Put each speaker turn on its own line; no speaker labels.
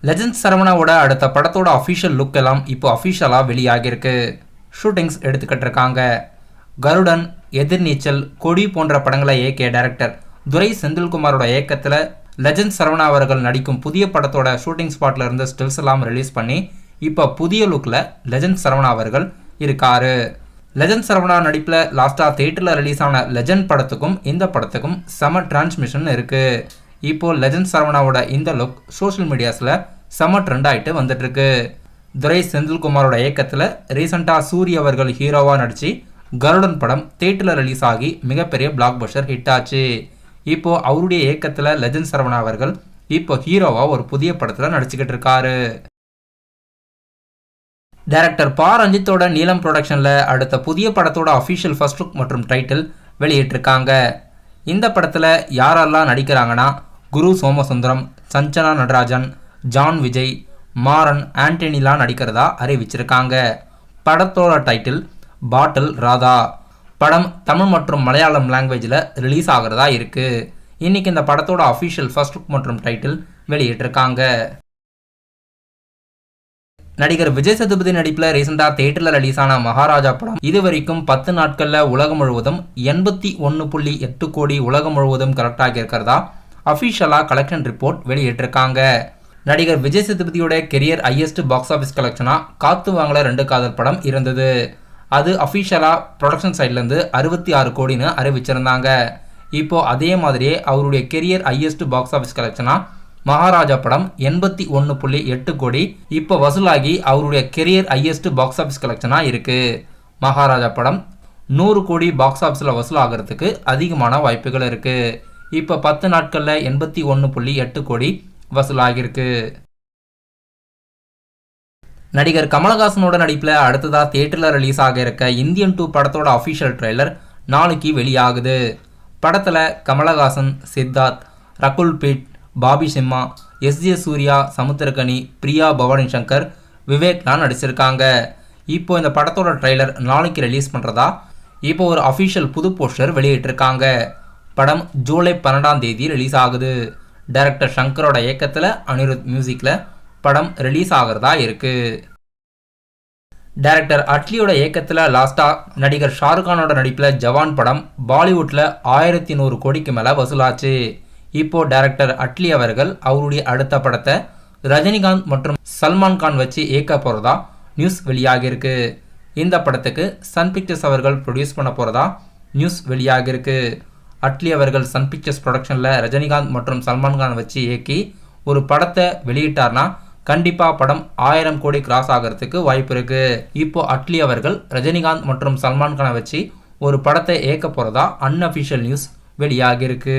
Legend சரவணாவோட அடுத்த படத்தோட official look எல்லாம் இப்போ அஃபிஷியலாக வெளியாகிருக்கு. ஷூட்டிங்ஸ் எடுத்துக்கிட்டு இருக்காங்க. கருடன், எதிர்நீச்சல், கொடி போன்ற படங்களை இயக்கிய டைரக்டர் துரை செந்தில்குமாரோட இயக்கத்தில் லெஜெண்ட் சரவணா அவர்கள் நடிக்கும் புதிய படத்தோட ஷூட்டிங் ஸ்பாட்ல இருந்து ஸ்டில்ஸ் எல்லாம் ரிலீஸ் பண்ணி இப்போ புதிய லுக்கில் லெஜெண்ட் சரவணா அவர்கள் இருக்காரு. லெஜெண்ட் சரவணா நடிப்பில் லாஸ்ட்டாக தியேட்டரில் ரிலீஸ் ஆன லெஜெண்ட் படத்துக்கும் இந்த படத்துக்கும் செம டிரான்ஸ்மிஷன் இருக்குது. இப்போது லெஜெண்ட் சரவணாவோட இந்த லுக் சோஷியல் மீடியாஸில் செம ட்ரெண்ட் ஆகிட்டு வந்துட்டுருக்கு. துரை செந்தில்குமாரோட இயக்கத்தில் ரீசெண்டாக சூரிய அவர்கள் ஹீரோவாக நடித்து கருடன் படம் தியேட்டரில் ரிலீஸ் ஆகி மிகப்பெரிய பிளாக் பஸ்டர் ஹிட் ஆச்சு. இப்போது அவருடைய இயக்கத்தில் லெஜெண்ட் சரவணா அவர்கள் இப்போ ஹீரோவாக ஒரு புதிய படத்தில் நடிச்சுக்கிட்டு இருக்காரு. டைரக்டர் பா ரஞ்சித்தோட நீலம் ப்ரொடக்ஷனில் அடுத்த புதிய படத்தோட அஃபிஷியல் ஃபர்ஸ்ட் லுக் மற்றும் டைட்டில் வெளியிட்டிருக்காங்க. இந்த படத்தில் யாரெல்லாம் நடிக்கிறாங்கன்னா குரு சோமசுந்தரம், சஞ்சனா நடராஜன், ஜான் விஜய், மாறன், ஆண்டனிலாம் நடிக்கிறதா அறிவிச்சிருக்காங்க. படத்தோட டைட்டில் பாட்டில் ராதா. படம் தமிழ் மற்றும் மலையாளம் லாங்குவேஜில் ரிலீஸ் ஆகிறதா இருக்குது. இன்றைக்கி இந்த படத்தோட அஃபிஷியல் ஃபர்ஸ்ட் லுக் மற்றும் டைட்டில் வெளியிட்டிருக்காங்க. நடிகர் விஜய் சேதுபதி நடிப்பில் ரீசெண்டாக தியேட்டரில் ரிலீஸ் ஆன மகாராஜா படம் இதுவரைக்கும் 10 நாட்களில் உலகம் முழுவதும் 81.8 கோடி உலகம் முழுவதும் கலெக்ட் ஆகியிருக்கிறதா அஃபிஷியலாக கலெக்ஷன் ரிப்போர்ட் வெளியிட்டிருக்காங்க. நடிகர் விஜய் சேதுபதியோட கெரியர் ஹையஸ்ட் பாக்ஸ் ஆஃபீஸ் கலெக்ஷனாக காத்து வாங்கல 2 காதல் படம் இருந்தது. அது அஃபிஷியலாக ப்ரொடக்ஷன் சைட்லேருந்து 66 கோடின்னு அறிவிச்சிருந்தாங்க. இப்போது அதே மாதிரியே அவருடைய கெரியர் ஹையஸ்ட் பாக்ஸ் ஆஃபீஸ் கலெக்ஷனாக மகாராஜா படம் 81.8 கோடி இப்போ வசூலாகி அவருடைய கெரியர் ஹையஸ்ட் பாக்ஸ் ஆஃபீஸ் கலெக்ஷனாக இருக்குது. மகாராஜா படம் 100 கோடி பாக்ஸ் ஆஃபீஸில் வசூலாகிறதுக்கு அதிகமான வாய்ப்புகள் இருக்குது. இப்போ 10 நாட்களில் 81.8 கோடி வசூலாகிருக்கு. நடிகர் கமலஹாசனோட நடிப்பில் அடுத்ததாக தியேட்டரில் ரிலீஸ் ஆக இருக்க இந்தியன் 2 படத்தோட அஃபிஷியல் ட்ரெய்லர் நாளைக்கு வெளியாகுது. படத்தில் கமலஹாசன், சித்தார்த், ரகுல் பீட், பாபி சிம்மா, எஸ்ஜே சூர்யா, சமுத்திரகனி, பிரியா பவானி சங்கர், விவேக்லாம் நடிச்சிருக்காங்க. இப்போ இந்த படத்தோட ட்ரெய்லர் நாளைக்கு ரிலீஸ் பண்ணுறதா இப்போ ஒரு அஃபிஷியல் புது போஸ்டர் வெளியிட்டிருக்காங்க. படம் ஜூலை 12ஆம் தேதி ரிலீஸ் ஆகுது. டைரக்டர் சங்கரோட இயக்கத்தில் அனிருத் மியூசிக்கில் படம் ரிலீஸ் ஆகிறதா இருக்குது. டைரக்டர் அட்லியோட இயக்கத்தில் லாஸ்ட்டாக நடிகர் ஷாருக்கானோட நடிப்பில் ஜவான் படம் பாலிவுட்டில் 1100 கோடிக்கு மேலே வசூலாச்சு. இப்போது டைரக்டர் அட்லி அவர்கள் அவருடைய அடுத்த படத்தை ரஜினிகாந்த் மற்றும் சல்மான் கான் வச்சு இயக்க போகிறதா நியூஸ் வெளியாகிருக்கு. இந்த படத்துக்கு சன் பிக்சர்ஸ் அவர்கள் ப்ரொடியூஸ் பண்ண போகிறதா நியூஸ் வெளியாகிருக்கு. அட்லி அவர்கள் சன் பிக்சர்ஸ் ப்ரொடக்ஷனில் ரஜினிகாந்த் மற்றும் சல்மான் கான் வச்சு இயக்கி ஒரு படத்தை வெளியிட்டார்னா கண்டிப்பாக படம் 1000 கோடி கிராஸ் ஆகிறதுக்கு வாய்ப்பு இருக்குது. இப்போ அட்லி அவர்கள் ரஜினிகாந்த் மற்றும் சல்மான் கானை வச்சு ஒரு படத்தை இயக்க போகிறதா அன்அஃபிஷியல் நியூஸ் வெளியாகிருக்கு.